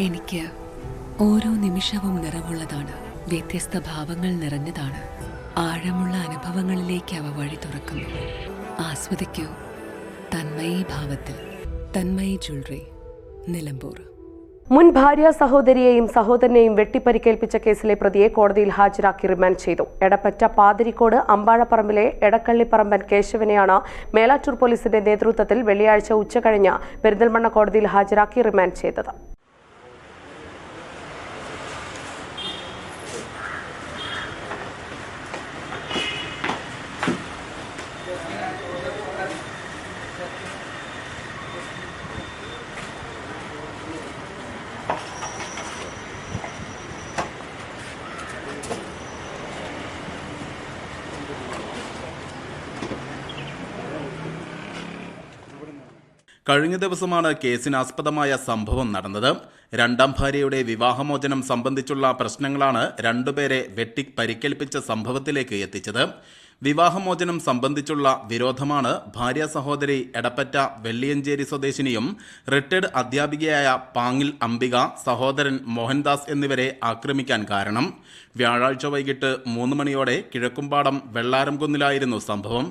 എനിക്ക് ഓരോ നിമിഷവും നിറവുള്ളതാണ്, വ്യത്യസ്ത ഭാവങ്ങൾ നിറഞ്ഞതാണ്. ആഴമുള്ള അനുഭവങ്ങളിലേക്ക് അവ വഴി തുറക്കുന്നു. ആസ്വദിക്കൂ തന്മയി ഭാവത്തിൽ. തന്മയി ജ്വല്ലറി, നിലമ്പൂർ. മുൻ ഭാര്യ സഹോദരിയെയും സഹോദരനെയും വെട്ടിപ്പരിക്കേൽപ്പിച്ച കേസിലെ പ്രതിയെ കോടതിയിൽ ഹാജരാക്കി റിമാൻഡ് ചെയ്തു. എടപ്പറ്റ പാതിരിക്കോട് അമ്പാഴപ്പറമ്പിലെ എടക്കള്ളിപ്പറമ്പൻ കേശവനെയാണ് മേലാറ്റൂർ പോലീസിന്റെ നേതൃത്വത്തിൽ വെള്ളിയാഴ്ച ഉച്ചകഴിഞ്ഞ് പെരിന്തൽമണ്ണ കോടതിയിൽ ഹാജരാക്കി റിമാൻഡ് ചെയ്തത്. കഴിഞ്ഞ ദിവസമാണ് കേസിനാസ്പദമായ സംഭവം നടന്നത്. രണ്ടാം ഭാര്യയുടെ വിവാഹമോചനം സംബന്ധിച്ചുള്ള പ്രശ്നങ്ങളാണ് രണ്ടുപേരെ വെട്ടി പരിക്കേൽപ്പിച്ച സംഭവത്തിലേക്ക് എത്തിച്ചത്. വിവാഹമോചനം സംബന്ധിച്ചുള്ള വിരോധമാണ് ഭാര്യ സഹോദരി എടപ്പറ്റ വെള്ളിയഞ്ചേരി സ്വദേശിനിയും റിട്ടയർഡ് അധ്യാപികയായ പാങ്ങിൽ അംബിക, സഹോദരൻ മോഹൻദാസ് എന്നിവരെ ആക്രമിക്കാൻ കാരണം. വ്യാഴാഴ്ച വൈകിട്ട് 3 മണിയോടെ കിഴക്കുംപാടം വെള്ളാരംകുന്നിലായിരുന്നു സംഭവം.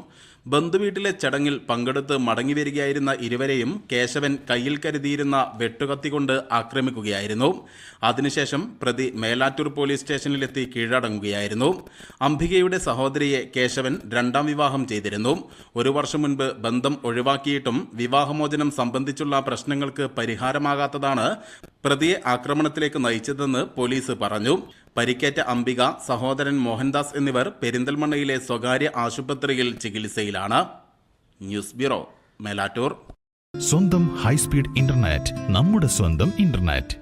ബന്ധുവീട്ടിലെ ചടങ്ങിൽ പങ്കെടുത്ത് മടങ്ങിവരികയായിരുന്ന ഇരുവരെയും കേശവൻ കയ്യിൽ കരുതിയിരുന്ന വെട്ടുകത്തികൊണ്ട് ആക്രമിക്കുകയായിരുന്നു. അതിനുശേഷം പ്രതി മേലാറ്റൂർ പോലീസ് സ്റ്റേഷനിലെത്തി കീഴടങ്ങുകയായിരുന്നു. അംബികയുടെ സഹോദരിയെ കേശവൻ രണ്ടാം വിവാഹം ചെയ്തിരുന്നു. 1 വർഷം മുൻപ് ബന്ധം ഒഴിവാക്കിയിട്ടും വിവാഹമോചനം സംബന്ധിച്ചുള്ള പ്രശ്നങ്ങൾക്ക് പരിഹാരമാകാത്തതാണ് പ്രതിയെ ആക്രമണത്തിലേക്ക് നയിച്ചതെന്ന് പോലീസ് പറഞ്ഞു. പരിക്കേറ്റ അംബിക, സഹോദരൻ മോഹൻദാസ് എന്നിവർ പെരിന്തൽമണ്ണയിലെ സ്വകാര്യ ആശുപത്രിയിൽ ചികിത്സയിലാണ്. News bureau, Melattur. സ്വന്തം ഹൈസ്പീഡ് ഇന്റർനെറ്റ്, നമ്മുടെ സ്വന്തം ഇന്റർനെറ്റ്.